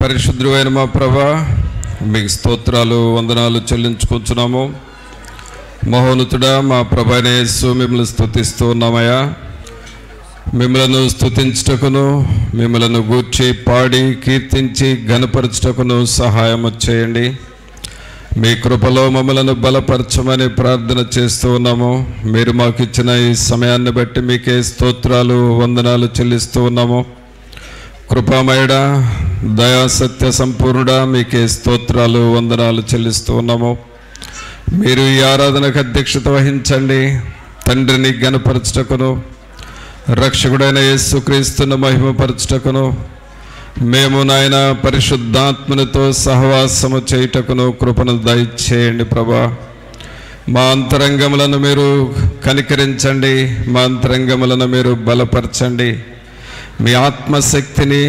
పరిశుద్ధుడైన మా ప్రభువా, మీకు స్తోత్రాలు వందనాలు చెల్లించుకుంటున్నాము. మహోన్నతుడా మా ప్రభువైన యేసు, మిమ్మల్ని స్తుతిస్తూ ఉన్నామయ్యా. మిమ్మలను స్తుతించుటకును, మిమ్మలను గూర్చి పాడి కీర్తించి ఘనపరచుటకును సహాయము చేయండి. మీ కృపలో మమ్మలను బలపరచమని ప్రార్థన చేస్తూ ఉన్నాము. మీరు మాకు ఇచ్చిన ఈ సమయాన్ని బట్టి మీకే స్తోత్రాలు వందనాలు చెల్లిస్తూ ఉన్నాము. కృపామయుడా, దయా సత్య సంపూర్ణుడా, మీకే స్తోత్రాలు వందనాలు చెల్లిస్తూ ఉన్నాము. మీరు ఈ ఆరాధనకు అధ్యక్షత వహించండి. తండ్రిని ఘనపరచుటకును, రక్షకుడైన యేసుక్రీస్తును మహిమపరచుటకును, మేము నాయన పరిశుద్ధాత్మనితో సహవాసము చేయుటకును కృపను దయచేయండి ప్రభా. మా అంతరంగములను మీరు కనికరించండి, మా అంతరంగములను మీరు బలపరచండి. మీ ఆత్మశక్తిని,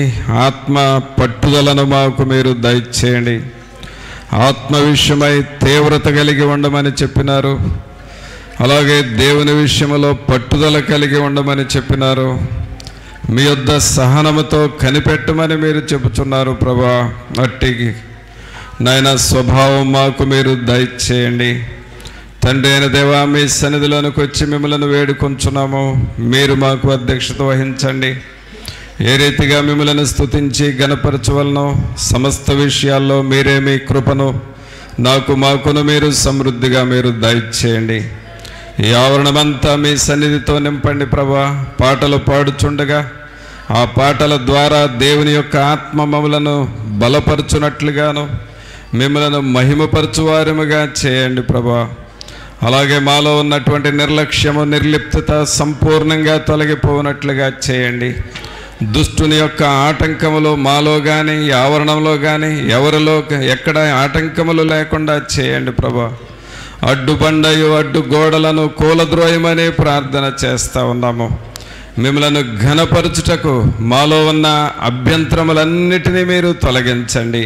ఆత్మ పట్టుదలను మాకు మీరు దయచేయండి. ఆత్మ విషయమై తీవ్రత కలిగి ఉండమని చెప్పినారు. అలాగే దేవుని విషయంలో పట్టుదల కలిగి ఉండమని చెప్పినారు. మీ యొద్ద సహనముతో కనిపెట్టమని మీరు చెబుతున్నారు ప్రభా. అట్టి నాయన స్వభావం మాకు మీరు దయచేయండి. తండ్రి అయిన దేవా, మీ సన్నిధిలోనికి వచ్చి మిమ్మల్ని వేడుకొంచున్నాము. మీరు మాకు అధ్యక్షత వహించండి. ఏ రీతిగా మిమ్మల్ని స్తుతించి ఘనపరచవలనో సమస్త విషయాల్లో మీరే మీ కృపను మాకును మీరు సమృద్ధిగా మీరు దయచేయండి. ఈ ఆవరణమంతా మీ సన్నిధితో నింపండి ప్రభా. పాటలు పాడుచుండగా ఆ పాటల ద్వారా దేవుని యొక్క ఆత్మ మమ్మలను బలపరచునట్లుగాను, మిమ్మలను మహిమపరచువారముగా చేయండి ప్రభా. అలాగే మాలో ఉన్నటువంటి నిర్లక్ష్యము, నిర్లిప్తత సంపూర్ణంగా తొలగిపోనట్లుగా చేయండి. దుష్టుని యొక్క ఆటంకములు మాలో కానీ, ఆవరణంలో కానీ, ఎవరిలో ఎక్కడ ఆటంకములు లేకుండా చేయండి ప్రభా. అడ్డుబండయు అడ్డు గోడలను కూలద్రోయమని ప్రార్థన చేస్తూ ఉన్నాము. మిమ్మలను ఘనపరచుటకు మాలో ఉన్న అభ్యంతరములన్నిటినీ మీరు తొలగించండి.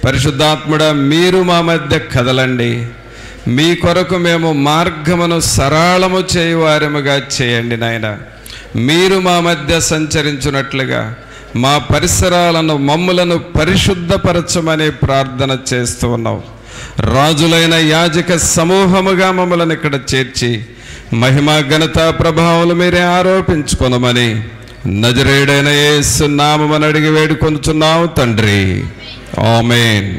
పరిశుద్ధాత్ముడా, మీరు మా మధ్య కదలండి. మీ కొరకు మేము మార్గమును సరళము చేయువారముగా చేయండి నాయన. మీరు మా మధ్య సంచరించున్నట్లుగా మా పరిసరాలను, మమ్ములను పరిశుద్ధపరచమని ప్రార్థన చేస్తూ ఉన్నాం. రాజులైన యాజక సమూహముగా మమ్మల్ని ఇక్కడ చేర్చి మహిమ ఘనత ప్రభావాలు మీరే ఆరోపించుకొనమని నజరేయుడైన యేసు నామమున అడిగి వేడుకొనుచున్నాము తండ్రి, ఆమేన్.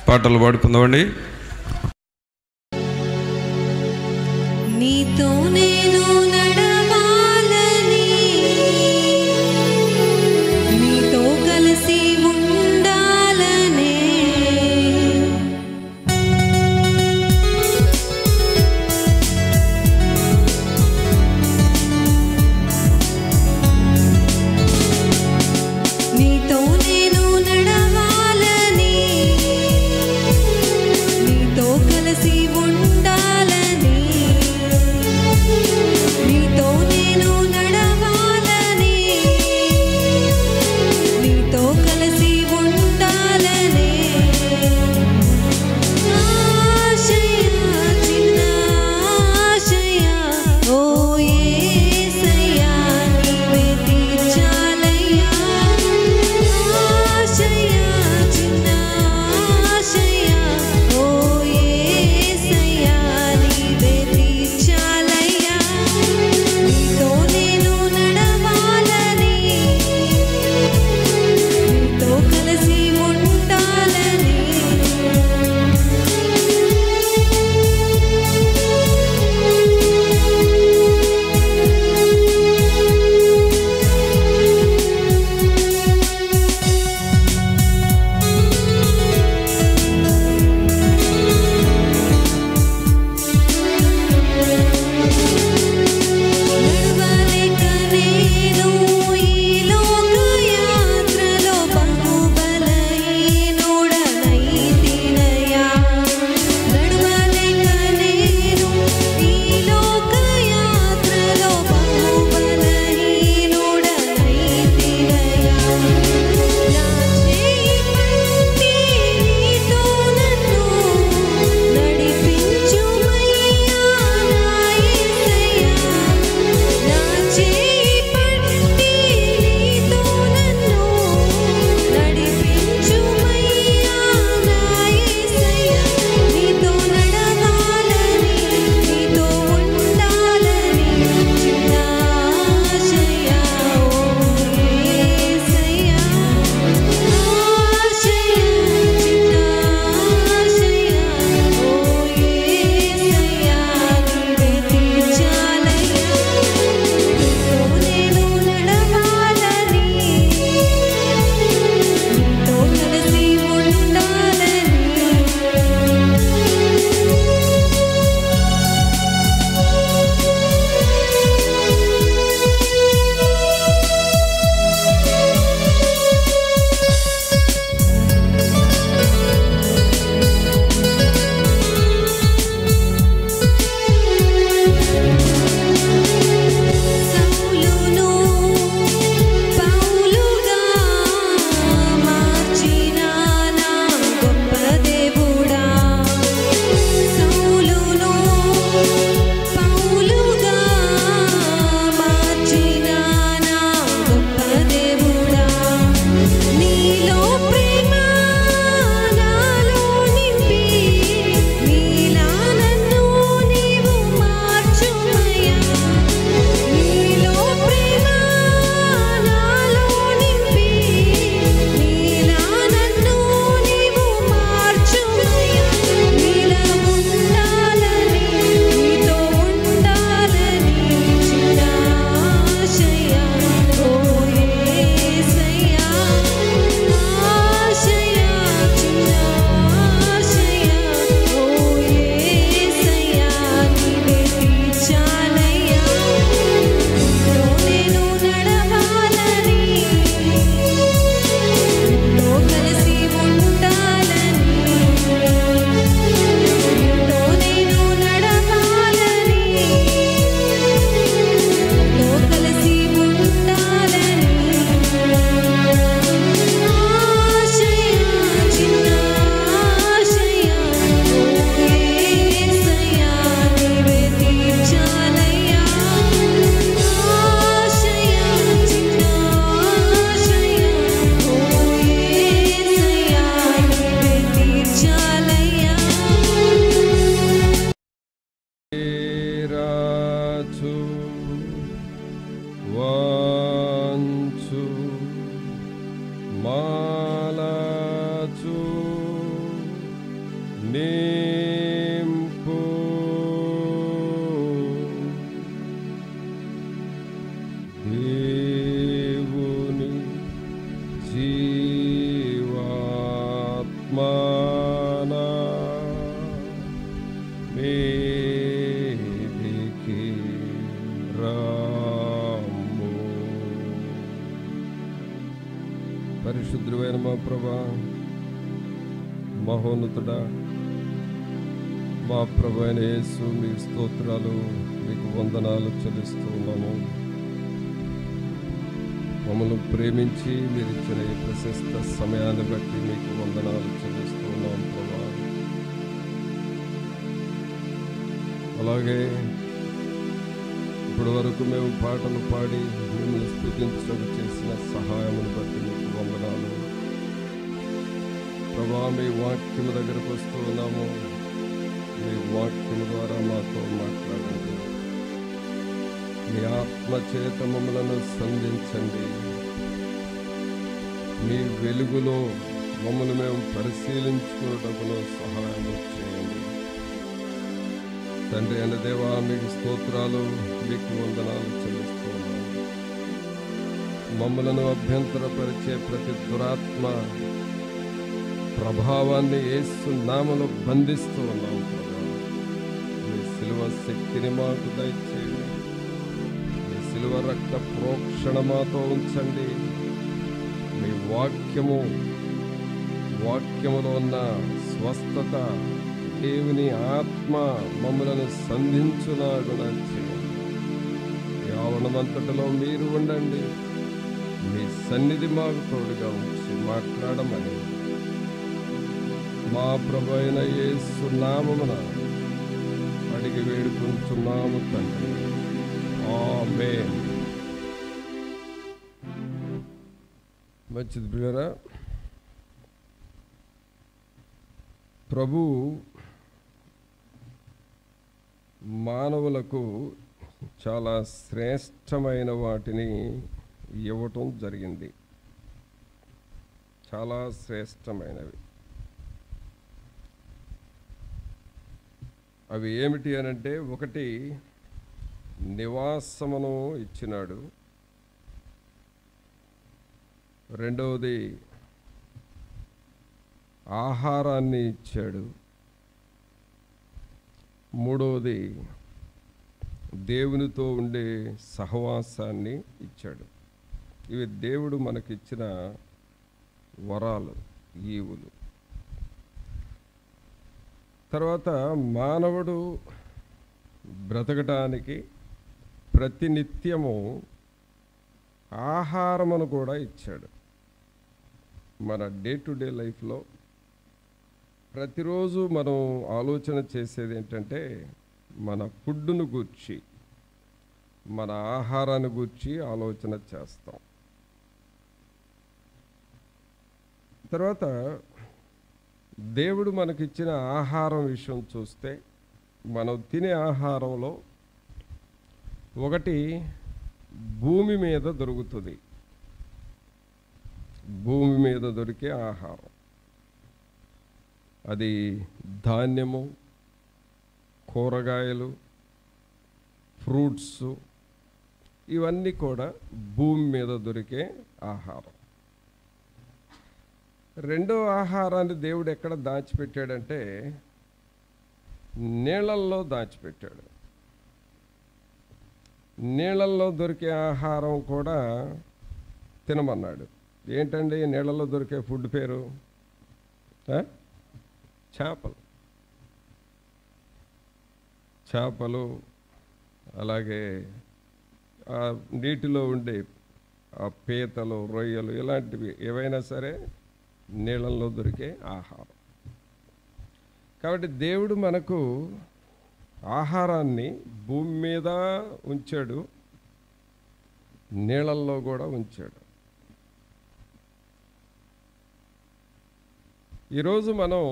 పాటలు పాడుకుందామండి. నీతో నేను నడవాలని, నీతో కలిసి ఉండాలని, నీతో నేను నడవాలని, నీతో కలిసి ఉండాలని, ఆత్మానా మీదికి రాము. పరిశుద్ధుడైన మా ప్రభువా, మహోన్నతుడా, మా ప్రభు అయిన యేసు, మీకు స్తోత్రాలు, మీకు వందనాలు చెల్లిస్తూ ఉన్నాము. మమ్మల్ని ప్రేమించి మీరు ఇచ్చిన ఈ ప్రశస్త సమయాన్ని బట్టి మీకు వందనాలు చెల్లిస్తూ ఉన్నాం ప్రభా. అలాగే ఇప్పటి వరకు మేము పాటలు పాడి మిమ్మల్ని స్తుతించడం చేసిన సహాయమును బట్టి మీకు వందనాలు ప్రభా. మీ వాక్యము దగ్గరకు వస్తూ ఉన్నాము. మీ వాక్యము ద్వారా మాతో మాట్లాడండి. మీ ఆత్మ చేత మమ్మలను సంధించండి. మీ వెలుగులో మమ్మల్ని మేము పరిశీలించుకున్నటకును సహాయం చేయండి. తండ్రి అయిన దేవా, మీకు స్తోత్రాలు, మీకు వందనాలు చెల్లిస్తున్నాము. మమ్మలను అభ్యంతరపరిచే ప్రతి దురాత్మ ప్రభావాన్ని యేసు నామములో బంధిస్తూ ఉన్నాము ప్రభా. మీ శిలువ శక్తిని మాకు దయచేయండి. మీ శిలువ రక్త ప్రోక్షణ మాతో ఉంచండి. మీ వాక్యములో ఉన్న స్వస్థత, దేవుని ఆత్మ మమ్మలను సంధించులాగున చేయండి. ఈ ఆవరణమంతటిలో మీరు ఉండండి. మీ సన్నిధి మాకు తోడుగా ఉంచి మాట్లాడమని మా ప్రభు అయిన యేసు నామమున అడిగి వేడుకుంటున్నాము తండ్రి. ఆమేన్. మంచిది ప్రియులారా, ప్రభు మానవులకు చాలా శ్రేష్టమైన వాటిని ఇవ్వటం జరిగింది. చాలా శ్రేష్టమైనవి. అవి ఏమిటి అనంటే, ఒకటి నివాసమును ఇచ్చినాడు, రెండవది ఆహారాన్ని ఇచ్చాడు, మూడవది దేవునితో ఉండే సహవాసాన్ని ఇచ్చాడు. ఇవి దేవుడు మనకిచ్చిన వరాలు, ఈవులు. తర్వాత మానవుడు బ్రతకటానికి ప్రతినిత్యము ఆహారమును కూడా ఇచ్చాడు. మన డే టు డే లైఫ్లో ప్రతిరోజు మనం ఆలోచన చేసేది ఏంటంటే, మన ఫుడ్డును గూర్చి, మన ఆహారాన్ని గూర్చి ఆలోచన చేస్తాం. తర్వాత దేవుడు మనకిచ్చిన ఆహారం విషయం చూస్తే, మనం తినే ఆహారంలో ఒకటి భూమి మీద దొరుకుతుంది. భూమి మీద దొరికే ఆహారం, అది ధాన్యము, కూరగాయలు, ఫ్రూట్స్, ఇవన్నీ కూడా భూమి మీద దొరికే ఆహారం. రెండో ఆహారాన్ని దేవుడు ఎక్కడ దాచిపెట్టాడంటే, నీళ్ళల్లో దాచిపెట్టాడు. నీళ్ళల్లో దొరికే ఆహారం కూడా తినమన్నాడు. ఏంటండి నీళ్ళల్లో దొరికే ఫుడ్ పేరు? చేపలు, అలాగే నీటిలో ఉండే పీతలు, రొయ్యలు, ఇలాంటివి ఏవైనా సరే నీళ్ళల్లో దొరికే ఆహారం. కాబట్టి దేవుడు మనకు ఆహారాన్ని భూమి మీద ఉంచాడు, నీళ్ళల్లో కూడా ఉంచాడు. ఈరోజు మనం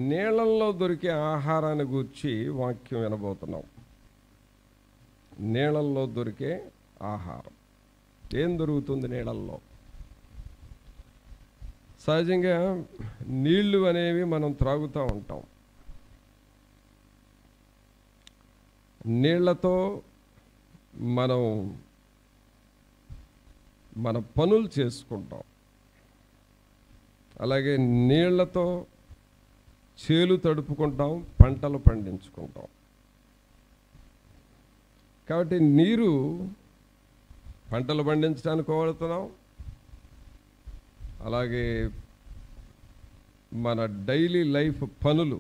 నీళ్ళల్లో దొరికే ఆహారాన్ని గూర్చి వాక్యం వినబోతున్నాం. నీళ్ళల్లో దొరికే ఆహారం ఏం దొరుకుతుంది నీళ్ళల్లో? సహజంగా నీళ్లు అనేవి మనం త్రాగుతూ ఉంటాం. నీళ్లతో మనం మన పనులు చేసుకుంటాం. అలాగే నీళ్లతో చేలు తడుపుకుంటాం, పంటలు పండించుకుంటాం. కాబట్టి నీరు పంటలు పండించడానికి వాడుతున్నాం. అలాగే మన డైలీ లైఫ్ పనులు,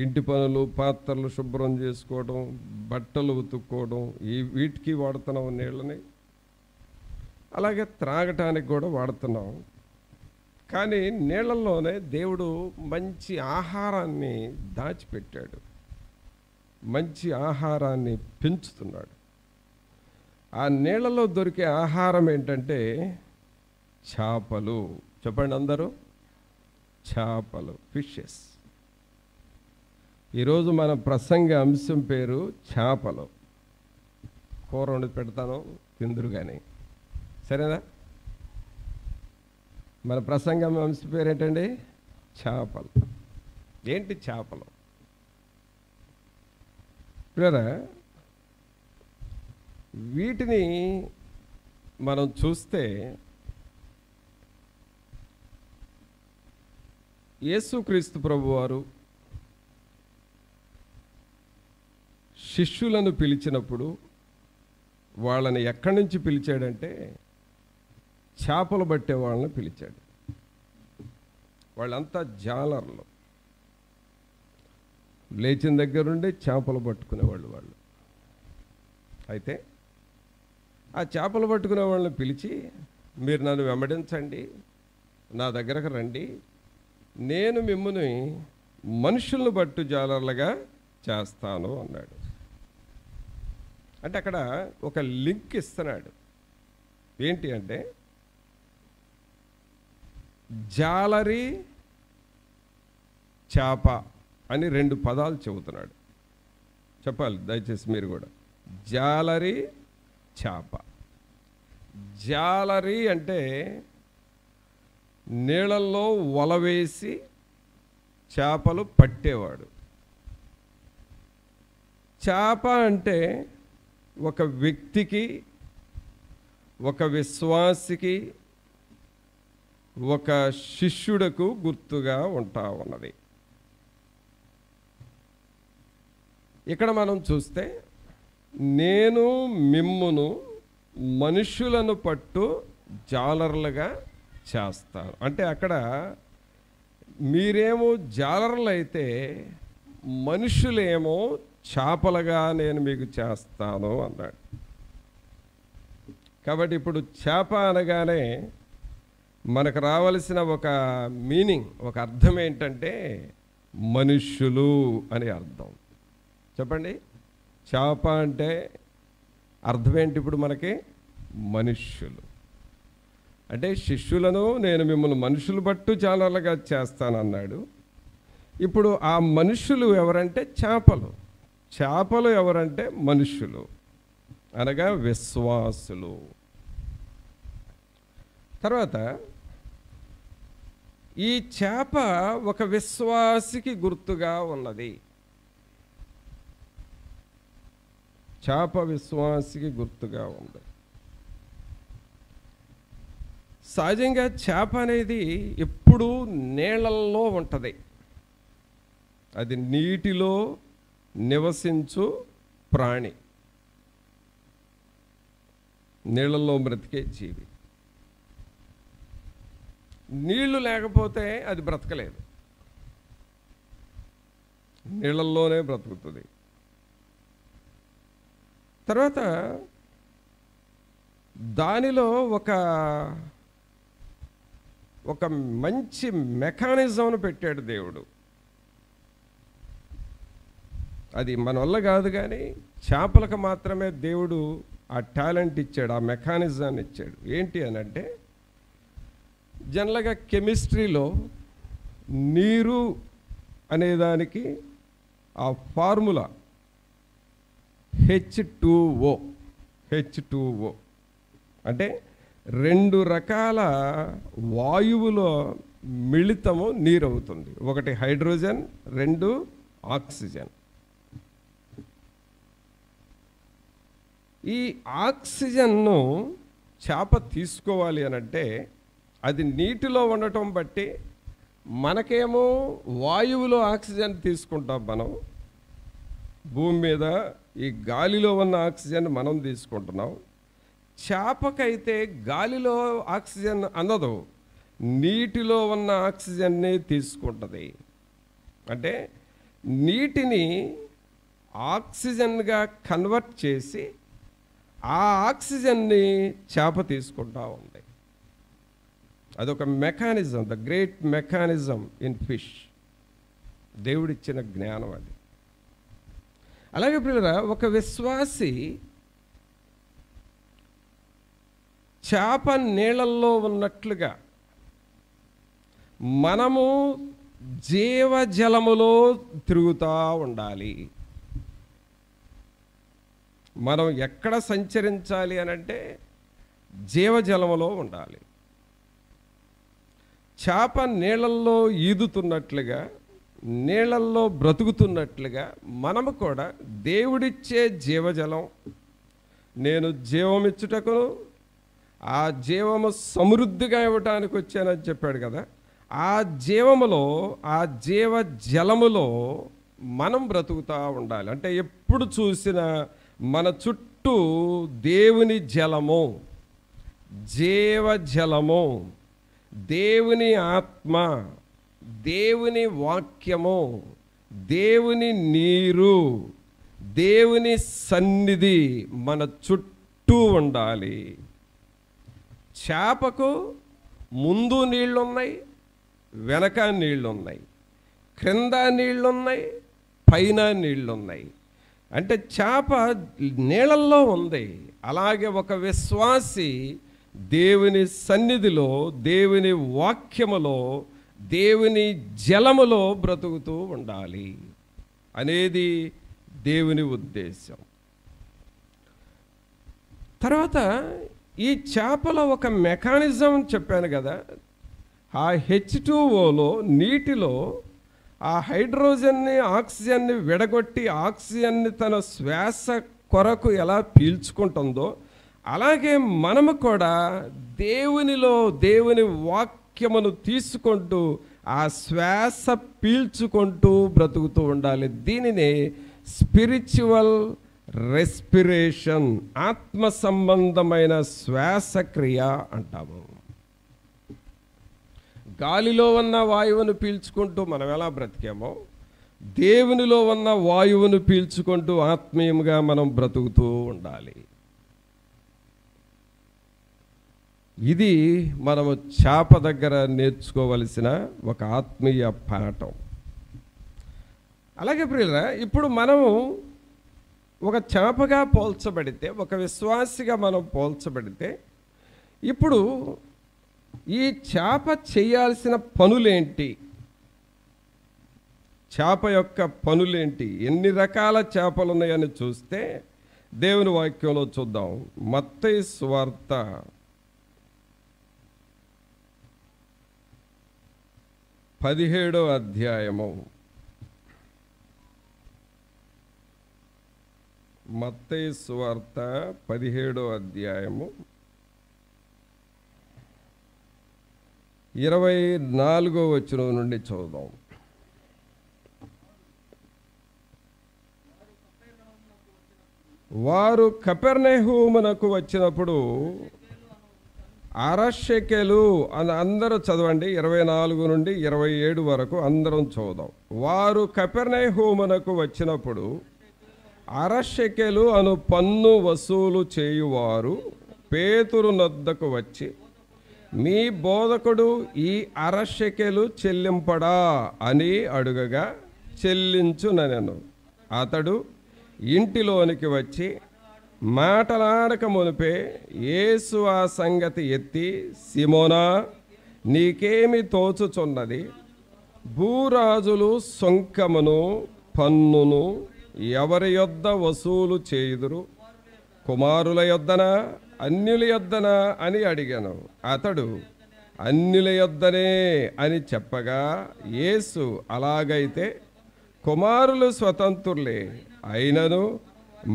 ఇంటి పనులు, పాత్రలు శుభ్రం చేసుకోవడం, బట్టలు ఉతుక్కోవడం, వీటికి వాడుతున్నాం నీళ్ళని. అలాగే త్రాగటానికి కూడా వాడుతున్నాం. కానీ నీళ్ళల్లోనే దేవుడు మంచి ఆహారాన్ని దాచిపెట్టాడు, మంచి ఆహారాన్ని పెంచుతున్నాడు. ఆ నీళ్ళలో దొరికే ఆహారం ఏంటంటే చేపలు. చెప్పండి అందరూ, చేపలు, ఫిషెస్. ఈరోజు మన ప్రసంగ అంశం పేరు చేపలు. కూర వండి పెడతాను, తిందురు కానీ, సరేనా? మన ప్రసంగం అంశం పేరు ఏంటండి? చేపలు. ఏంటి చేపలు? పిల్లరా, వీటిని మనం చూస్తే యేసుక్రీస్తు ప్రభువారు శిష్యులను పిలిచినప్పుడు వాళ్ళని ఎక్కడి నుంచి పిలిచాడంటే చేపలు పట్టే వాళ్ళని పిలిచాడు. వాళ్ళంతా జాలర్లు, లేచిన దగ్గర నుండి చేపలు పట్టుకునేవాళ్ళు వాళ్ళు. అయితే ఆ చేపలు పట్టుకునే వాళ్ళని పిలిచి, మీరు నన్ను వెంబడించండి, నా దగ్గరకు రండి, నేను మిమ్మల్ని మనుషులను పట్టు జాలర్లుగా చేస్తాను అన్నాడు. అంటే అక్కడ ఒక లింక్ ఇస్తున్నాడు. ఏంటి అంటే జాలరి, చేప అని రెండు పదాలు చెబుతున్నాడు. చెప్పాలి దయచేసి మీరు కూడా. జాలరి, చేప. జాలరి అంటే నీళ్ళల్లో వల వేసి చేపలు పట్టేవాడు. చేప అంటే ఒక వ్యక్తికి, ఒక విశ్వాసికి, ఒక శిష్యుడకు గుర్తుగా ఉంటా ఉన్నది. ఇక్కడ మనం చూస్తే, నేను మిమ్మును మనుషులను పట్టు జాలర్లుగా చేస్తాను అంటే, అక్కడ మీరేమో జాలర్లు అయితే మనుషులేమో చేపలుగా నేను మీకు చేస్తాను అన్నాడు. కాబట్టి ఇప్పుడు చేప అనగానే మనకు రావలసిన ఒక మీనింగ్, ఒక అర్థం ఏంటంటే మనుష్యులు అని అర్థం. చెప్పండి, చేప అంటే అర్థం ఏంటి? ఇప్పుడు మనకి మనుష్యులు అంటే శిష్యులను నేను మిమ్మల్ని మనుషులు పట్టు జాలర్లుగా చేస్తానన్నాడు. ఇప్పుడు ఆ మనుషులు ఎవరంటే చేపలు, చేపలు ఎవరంటే మనుషులు, అనగా విశ్వాసులు. తర్వాత ఈ చేప ఒక విశ్వాసికి గుర్తుగా ఉన్నది. చేప విశ్వాసికి గుర్తుగా ఉంది. సహజంగా చేప అనేది ఎప్పుడూ నీళ్ళల్లో ఉంటుంది. అది నీటిలో నివసించు ప్రాణి, నీళ్ళల్లో బ్రతికే జీవి. నీళ్లు లేకపోతే అది బ్రతకలేదు, నీళ్ళల్లోనే బ్రతుకుతుంది. తర్వాత దానిలో ఒక మంచి మెకానిజంను పెట్టాడు దేవుడు. అది మన వల్ల కాదు, కానీ చేపలకు మాత్రమే దేవుడు ఆ టాలెంట్ ఇచ్చాడు, ఆ మెకానిజాన్ని ఇచ్చాడు. ఏంటి అని అంటే, జనరల్గా కెమిస్ట్రీలో నీరు అనేదానికి ఆ ఫార్ములా H2O అంటే రెండు రకాల వాయువులో మిళితము నీరు అవుతుంది. ఒకటి హైడ్రోజన్, రెండు ఆక్సిజన్. ఈ ఆక్సిజన్ను చేప తీసుకోవాలి అని అంటే అది నీటిలో ఉండటం బట్టి మనకేమో వాయువులో ఆక్సిజన్ తీసుకుంటాం మనం, భూమి మీద ఈ గాలిలో ఉన్న ఆక్సిజన్ మనం తీసుకుంటున్నాం. చేపకైతే గాలిలో ఆక్సిజన్ అందదు, నీటిలో ఉన్న ఆక్సిజన్నే తీసుకుంటుంది. అంటే నీటిని ఆక్సిజన్గా కన్వర్ట్ చేసి ఆ ఆక్సిజన్ని చేప తీసుకుంటా ఉంది. అదొక mechanism, the great mechanism in fish. దేవుడిచ్చిన జ్ఞానం అది. అలాగే ప్రియులారా, ఒక విశ్వాసి చేప నీళ్ళల్లో ఉన్నట్లుగా మనము జీవజలములో తిరుగుతూ ఉండాలి. మనం ఎక్కడ సంచరించాలి అనంటే జీవజలములో ఉండాలి. చేప నీళ్ళల్లో ఈదుతున్నట్లుగా, నీళ్ళల్లో బ్రతుకుతున్నట్లుగా మనము కూడా దేవుడిచ్చే జీవజలం, నేను జీవమిచ్చుటకును ఆ జీవము సమృద్ధిగా ఇవ్వటానికి వచ్చానని చెప్పాడు కదా, ఆ జీవములో, ఆ జీవ జలములో మనం బ్రతుకుతూ ఉండాలి. అంటే ఎప్పుడు చూసినా మన చుట్టూ దేవుని జలము, జీవజలము, దేవుని ఆత్మ, దేవుని వాక్యము, దేవుని నీరు, దేవుని సన్నిధి మన చుట్టూ ఉండాలి. చేపకు ముందు నీళ్లున్నాయి, వెనక నీళ్లున్నాయి, క్రింద నీళ్లున్నాయి, పైన నీళ్లున్నాయి. అంటే చేప నీళ్ళల్లో ఉంది. అలాగే ఒక విశ్వాసి దేవుని సన్నిధిలో, దేవుని వాక్యములో, దేవుని జలములో బ్రతుకుతూ ఉండాలి అనేది దేవుని ఉద్దేశం. తర్వాత ఈ చేపలో ఒక మెకానిజం చెప్పాను కదా, ఆ H2Oలో, నీటిలో ఆ హైడ్రోజన్ని, ఆక్సిజన్ని విడగొట్టి ఆక్సిజన్ని తన శ్వాస కొరకు ఎలా పీల్చుకుంటుందో, అలాగే మనము కూడా దేవునిలో దేవుని వాక్యమును తీసుకుంటూ ఆ శ్వాస పీల్చుకుంటూ బ్రతుకుతూ ఉండాలి. దీనినే స్పిరిచువల్ రెస్పిరేషన్, ఆత్మ సంబంధమైన శ్వాసక్రియ అంటాము. గాలిలో ఉన్న వాయువును పీల్చుకుంటూ మనం ఎలా బ్రతికామో, దేవునిలో ఉన్న వాయువును పీల్చుకుంటూ ఆత్మీయంగా మనం బ్రతుకుతూ ఉండాలి. ఇది మనము చేప దగ్గర నేర్చుకోవలసిన ఒక ఆత్మీయ పాఠం. అలాగే ప్రియులారా, ఇప్పుడు మనము ఒక చేపగా పోల్చబడితే, ఒక విశ్వాసిగా మనం పోల్చబడితే, ఇప్పుడు ఈ చేప చేయాల్సిన పనులేంటి? చేప యొక్క పనులేంటి? ఎన్ని రకాల చేపలు ఉన్నాయని చూస్తే దేవుని వాక్యంలో చూద్దాం. మత్తయి సువార్త 17వ అధ్యాయము. మత్తయి సువార్త 17వ అధ్యాయము 24వ వచనం నుండి చదువుదాం. వారు కపెర్నహూమునకు వచ్చినప్పుడు, అరషెకెలు అని అందరూ చదవండి, 24 నుండి 27 వరకు అందరం చదువుదాం. వారు కపెర్నహూమునకు వచ్చినప్పుడు అరషెకెలు అను పన్ను వసూలు చేయువారు పేతురు నొద్దకు వచ్చి, మీ బోధకుడు ఈ అరషెకెలు చెల్లింపడా అని అడుగగా, చెల్లించుననెను. అతడు ఇంటిలోనికి వచ్చి మాటలాడక మునిపే యేసు ఆ సంగతి ఎత్తి, సిమోనా, నీకేమి తోచుచున్నది? భూరాజులు సొంకమును పన్నును ఎవరి యొద్ద వసూలు చేయుదురు? కుమారుల యొద్దనా, అన్యుల యొద్దనా అని అడిగాను. అతడు అన్యుల యొద్దనే అని చెప్పగా, యేసు అలాగైతే కుమారులు స్వతంత్రులే, అయినను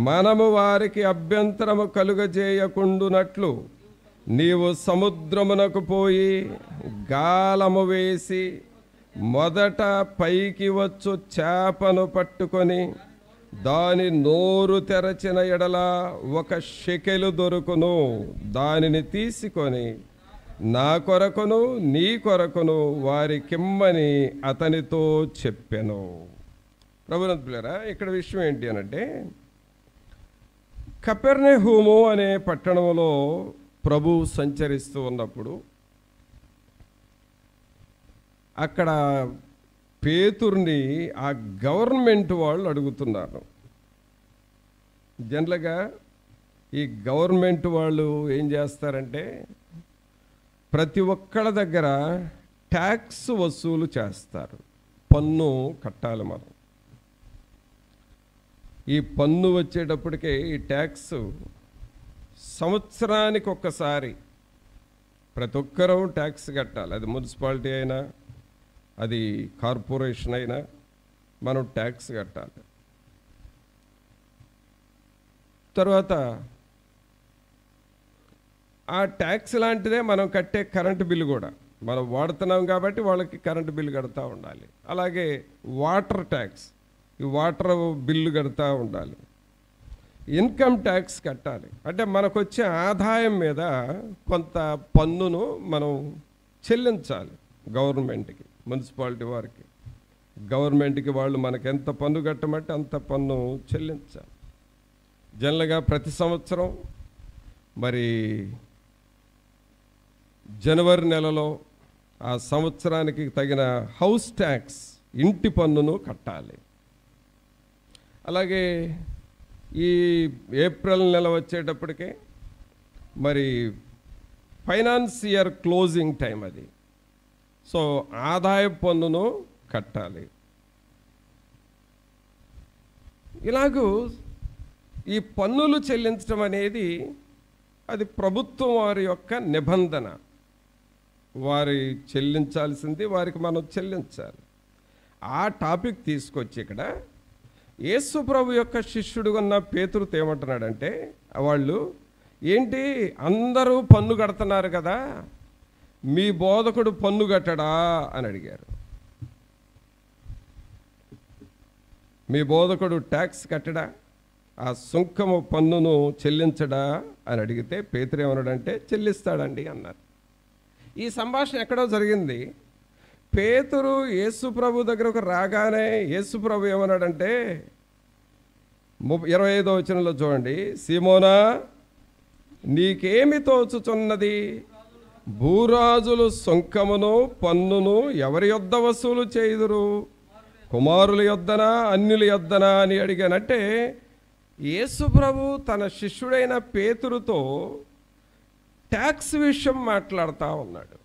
మనము వారికి అభ్యంతరము కలుగజేయకుండునట్లు నీవు సముద్రమునకు పోయి గాలము వేసి మొదట పైకి వచ్చు చేపను పట్టుకొని దాని నోరు తెరచిన ఎడల 1 షెకెలు దొరుకును. దానిని తీసుకొని నా కొరకును నీ కొరకును వారికిమ్మని అతనితో చెప్పెను. ప్రభునంతులారా, ఇక్కడ విషయం ఏంటి అనంటే, కపెర్నహూము అనే పట్టణంలో ప్రభు సంచరిస్తూ ఉన్నప్పుడు అక్కడ పేతురుని ఆ గవర్నమెంట్ వాళ్ళు అడుగుతున్నారు. జనరల్గా ఈ గవర్నమెంట్ వాళ్ళు ఏం చేస్తారంటే, ప్రతి ఒక్కళ్ళ దగ్గర ట్యాక్స్ వసూలు చేస్తారు. పన్ను కట్టాలి మనం. ఈ పన్ను వచ్చేటప్పటికే ఈ ట్యాక్స్ సంవత్సరానికి ఒక్కసారి ప్రతి ఒక్కరూ ట్యాక్స్ కట్టాలి. అది మున్సిపాలిటీ అయినా, అది కార్పొరేషన్ అయినా మనం ట్యాక్స్ కట్టాలి. తర్వాత ఆ ట్యాక్స్ లాంటిదే మనం కట్టే కరెంటు బిల్లు కూడా. మనం వాడుతున్నాం కాబట్టి వాళ్ళకి కరెంటు బిల్లు కడతా ఉండాలి. అలాగే వాటర్ ట్యాక్స్, ఈ వాటర్ బిల్లు కడతా ఉండాలి. ఇన్కమ్ ట్యాక్స్ కట్టాలి. అంటే మనకు వచ్చే ఆదాయం మీద కొంత పన్నును మనం చెల్లించాలి గవర్నమెంట్కి, మున్సిపాలిటీ వారికి. గవర్నమెంట్కి వాళ్ళు మనకు ఎంత పన్ను కట్టమంటే అంత పన్ను చెల్లించాలి. జనరల్గా ప్రతి సంవత్సరం మరి జనవరి నెలలో ఆ సంవత్సరానికి తగిన హౌస్ ట్యాక్స్, ఇంటి పన్నును కట్టాలి. అలాగే ఈ ఏప్రిల్ నెల వచ్చేటప్పటికే మరి ఫైనాన్స్ ఇయర్ క్లోజింగ్ టైం అది. సో ఆదాయ పన్నును కట్టాలి. ఇలాగూ ఈ పన్నులు చెల్లించడం అనేది అది ప్రభుత్వం వారి యొక్క నిబంధన. వారి చెల్లించాల్సింది వారికి మనం చెల్లించాలి. ఆ టాపిక్ తీసుకొచ్చి ఇక్కడ యేసు ప్రభు యొక్క శిష్యుడు ఉన్న పేతురుతో ఏమంటున్నాడంటే, వాళ్ళు ఏంటి అందరూ పన్ను కడుతున్నారు కదా, మీ బోధకుడు పన్ను కట్టడా అని అడిగారు. మీ బోధకుడు ట్యాక్స్ కట్టడా, ఆ సుంకము పన్నును చెల్లించడా అని అడిగితే పేతురు ఏమన్నాడంటే చెల్లిస్తాడండి అన్నారు. ఈ సంభాషణ ఎక్కడో జరిగింది. పేతురు యేసు ప్రభు దగ్గరకు రాగానే యేసు ప్రభు ఏమన్నాడంటే 25వ వచనంలో చూడండి, సీమోనా నీకేమి తోచుచున్నది? భూరాజులు సుంకమును పన్నును ఎవరి యొద్ద వసూలు చేయుదురు? కుమారుల యొద్దనా అన్యుల యొద్దనా అని అడిగానంటే యేసు ప్రభు తన శిష్యుడైన పేతురుతో ట్యాక్స్ విషయం మాట్లాడుతూ ఉన్నాడు.